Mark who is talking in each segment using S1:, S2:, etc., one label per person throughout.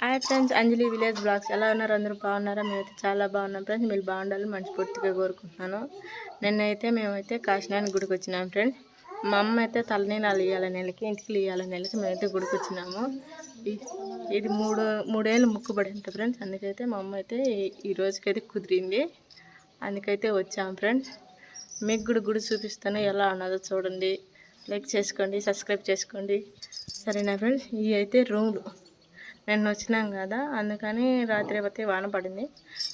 S1: Hi friends, అంజలి village vlogs ఎలా ఉన్నారు? అందరూ బాగున్నారా? మేమైతే చాలా బాగున్నాం ఫ్రెండ్స్. మీరు బాగుండాలని మనస్ఫూర్తిగా కోరుకుంటున్నాను. మేమైతే కాశీనాథ్ గుడికి వచ్చినాం ఫ్రెండ్స్. మా అమ్మ అయితే తలనీళ్ళు ఇవ్వాలి నెలకి, ఇంటికి ఇవ్వాలి నెలకి. మేమైతే గుడికి వచ్చినాము. ఇది మూడేళ్ళు ముక్కుబడి అంట ఫ్రెండ్స్. అందుకైతే మా అమ్మ అయితే ఈ రోజుకైతే కుదిరింది, అందుకైతే వచ్చాము ఫ్రెండ్స్. మీకు గుడి చూపిస్తాను, ఎలా ఉన్నదో చూడండి. లైక్ చేసుకోండి, సబ్స్క్రైబ్ చేసుకోండి, సరేనా ఫ్రెండ్స్. ఇవి అయితే రూమ్లు. నేను వచ్చినాం కదా, అందుకని రాత్రి అయితే వాన పడింది.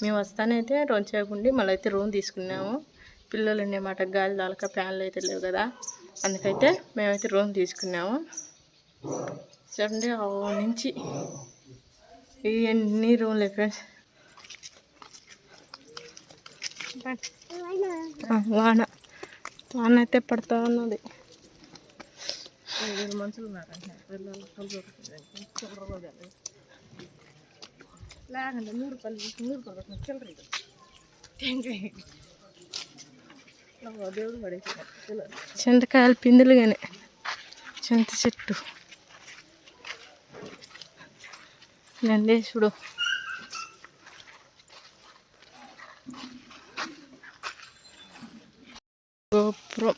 S1: మేము వస్తానైతే రోజుసేపు ఉండి మళ్ళీ అయితే రూమ్ తీసుకున్నాము. పిల్లలు ఉండేమాట, గాలి దాలక ఫ్యాన్లు అయితే లేవు కదా, అందుకైతే మేమైతే రూమ్ తీసుకున్నాము. చూడండి నుంచి ఇవన్నీ రూమ్లే ఫ్రెండ్స్. వాన అయితే పడుతూ ఉన్నది. మనుషులు లేకండి 100 రూపాయలు చిల్లర దేవుడు పడేసి చింతకాయలు పిందులు కానీ చింత చెట్టు నందేశుడు. గోపురం.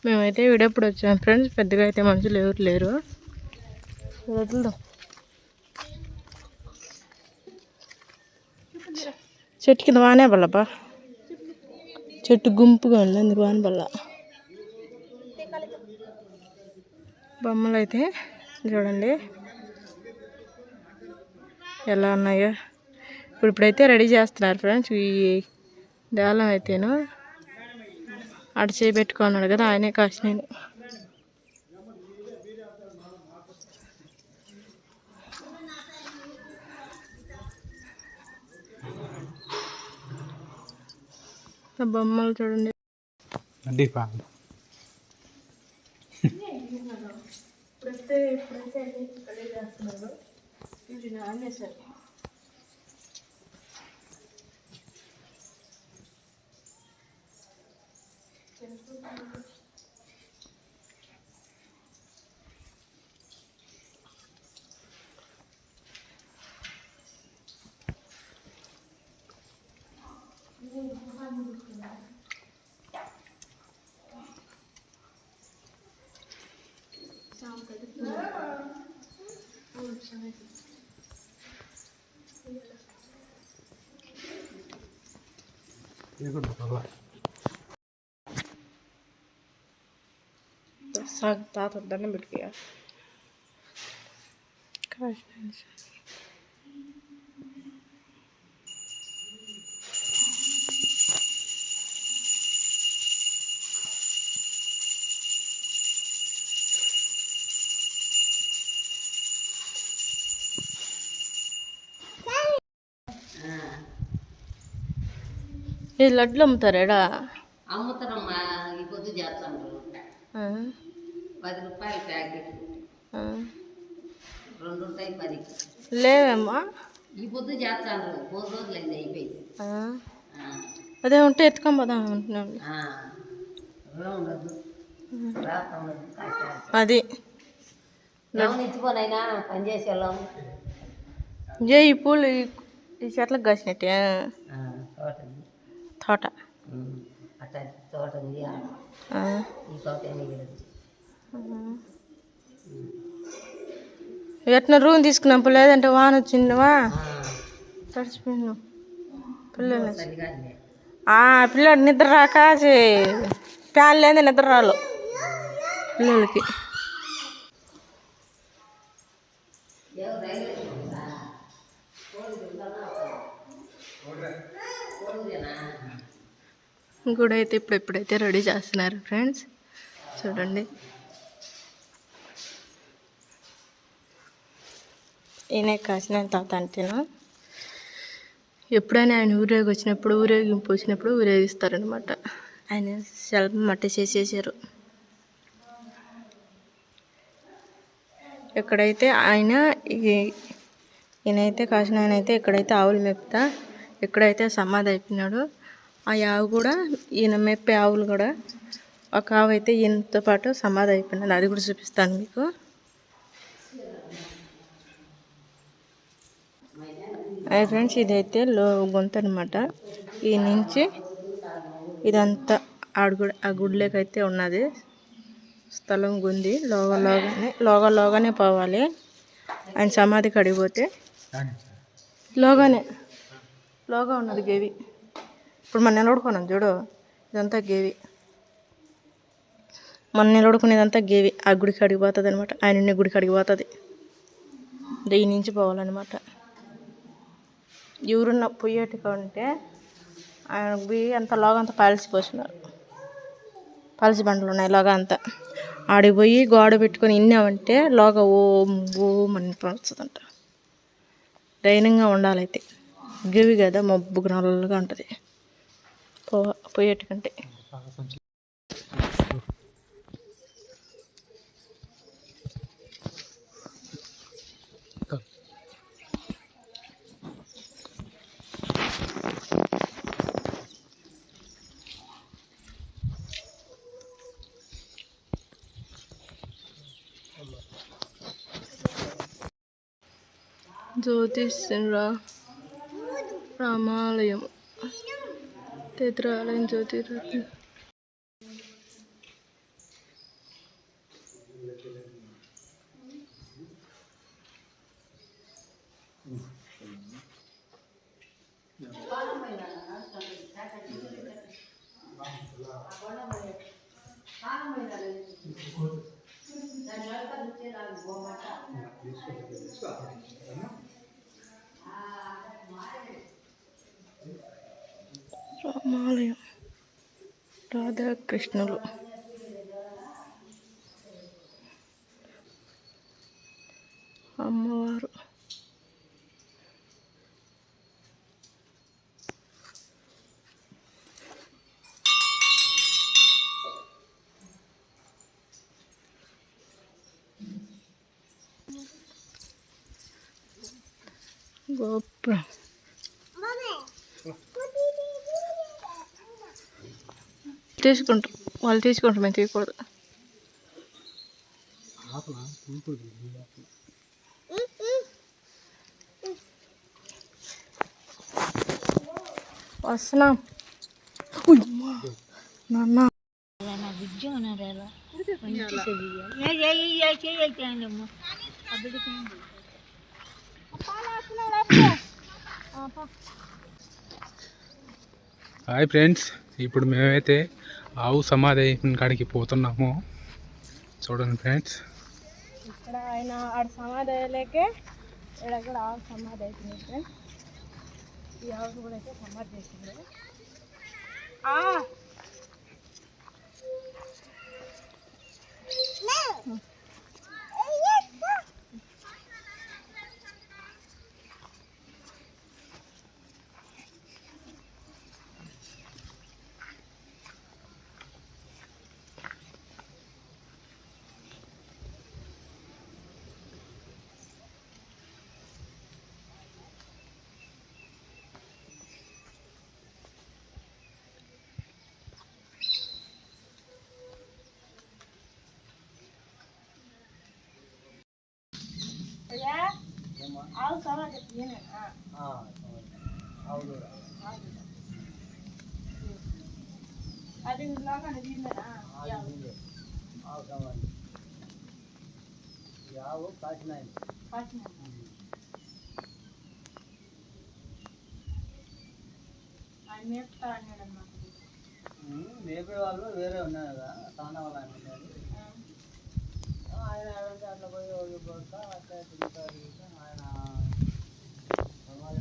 S1: మేమైతే వీడప్పుడు వచ్చాము ఫ్రెండ్స్. పెద్దగా అయితే మనుషులు ఎవరు లేరు. వదులుదాం. చెట్టు కింద వానే బల్లబ్బా, చెట్టు గుంపుగా ఉంది, అందుకు వాన బల్ల. బొమ్మలు అయితే చూడండి ఎలా ఉన్నాయో. ఇప్పుడైతే రెడీ చేస్తున్నారు ఫ్రెండ్స్. ఈ దేవాలయం అయితేను అటు చేపెట్టుకున్నాడు కదా, ఆయనే కాశీనాథ్. బొమ్మలు చూడండి. ఇప్పుడైతే రెడీ చేస్తున్నారు. ఇది ఆనేసారు. తాత దండం పెట్టుకోయా. ఈ లడ్లు అమ్ముతారా?
S2: అమ్ముతారమ్మా. ఈ పొద్దు చేస్తాను 10 రూపాయలు ప్యాకెట్, 2 ఉంటాయి 10.
S1: లేవమ్మా,
S2: ఈ పొద్దు చేస్తాను. 4 రోజులైంది అయిపోయింది.
S1: అదే ఉంటే ఎత్తుకొని పోదాం అంటున్నాను.
S2: ఉండదు
S1: అది
S2: ఇచ్చిపోనైనా పని చేసేవాళ్ళం.
S1: ఈ పూలు ఈ చెట్లకు కాసినట్టే తోట.
S2: అట్ట తోట ఉంది, ఈ తోట
S1: ఎట్లా రూమ్ తీసుకున్నప్పుడు లేదంటే వాన వచ్చిందివా తడిచిపోయినావు. పిల్లడు నిద్ర రాక ఫ్యాన్ లేదా నిద్ర రాలు పిల్లలకి. గుడి అయితే ఇప్పుడైతే రెడీ చేస్తున్నారు ఫ్రెండ్స్. చూడండి, ఈయన కాశీనాథ్ తాత అంటేనా. ఎప్పుడైనా ఆయన ఊరేగింపు వచ్చినప్పుడు ఊరేగిస్తారనమాట. ఆయన శిల్పం మట్టి చేసేసారు. ఎక్కడైతే ఈయనైతే కాశీనాథ్ అయితే ఎక్కడైతే ఆవులు మేపుతా, ఎక్కడైతే సమాధి అయిపోయినాడో ఆ ఆవు కూడా, ఈయన మేపే ఆవులు కూడా, ఒక ఆవు అయితే ఈయనతో పాటు సమాధి అయిపోయినది. అది కూడా చూపిస్తాను మీకు. అది ఫ్రెండ్స్ ఇదైతే గొంతు అనమాట. ఈ నుంచి ఇదంతా ఆ గుడిలోకి అయితే ఉన్నది స్థలం గుంది. లోగానే పోవాలి. ఆయన సమాధి కడిగిపోతే లోగా ఉన్నది గేవి. ఇప్పుడు మనం నిలబడుకున్నాం చూడు, ఇదంతా గేవి. మనం నిలబడుకునేదంతా గేవి. ఆ గుడికి అడిగిపోతుంది అనమాట. ఆయన గుడికి అడిగిపోతుంది. దీని నుంచి పోవాలన్నమాట. ఎవరున్న పొయ్యేటిగా ఉంటే ఆయన పోయి అంత లోగంతా పాలిసిపోతున్నారు. పాలసి బండలు ఉన్నాయి లోగా అంతా. ఆడికి పోయి గోడ పెట్టుకొని ఇన్నామంటే లోగా ఓం ఓం అని వస్తుందంట. దైనంగా ఉండాలైతే. గివి కదా మబ్బు నల్లగా ఉంటుంది పోయేటికంటే. జ్యోతిష్ర రామాలయం క్షేత్రాలయం జ్యోతిరత్న. రామాలయం రాధాకృష్ణులు. అమ్మవారు గోపురం. తీసుకుంటారు వాళ్ళు, తీసుకుంటారు, మేము తీయకూడదు. వస్తున్నాం నాన్న.
S3: హాయ్ ఫ్రెండ్స్, ఇప్పుడు మేమైతే ఆవు సమాధి కాడికి పోతున్నాము. చూడండి ఫ్రెండ్స్,
S1: ఇక్కడ ఆయన ఆడ సమాధి అయ్యలేకే ఇక్కడ కూడా ఆవు సమాధి అవుతుంది ఫ్రెండ్స్. ఈ ఆవును కూడా అయితే సమాధి చేసింది. ఆవు సమాధి అది లోకాన్ని తీసినారా?
S2: మేపే వాళ్ళు వేరే ఉన్నారు కదా, తానా వాళ్ళు ఆయన అట్లా పోయి అట్లా తిరుగుతారు. ఆయన సమాధి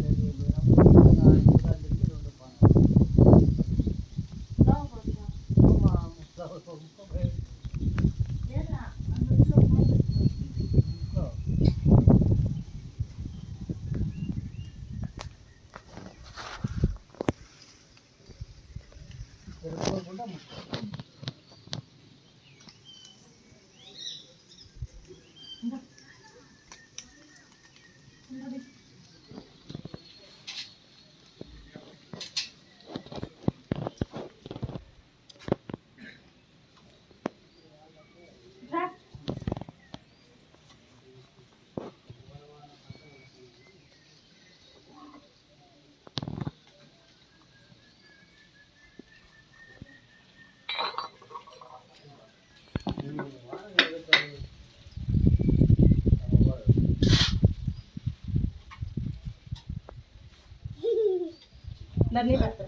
S1: దాన్ని పెడతా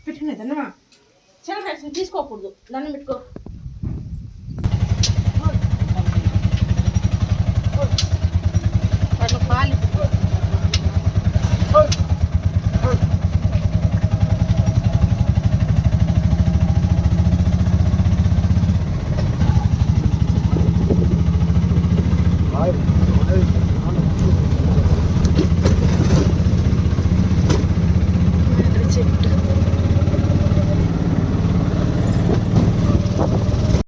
S1: పెట్టినదన్నా చాలా తీసుకోకూడదు దాన్ని పెట్టుకో వాటిలో పాలు చెట్టు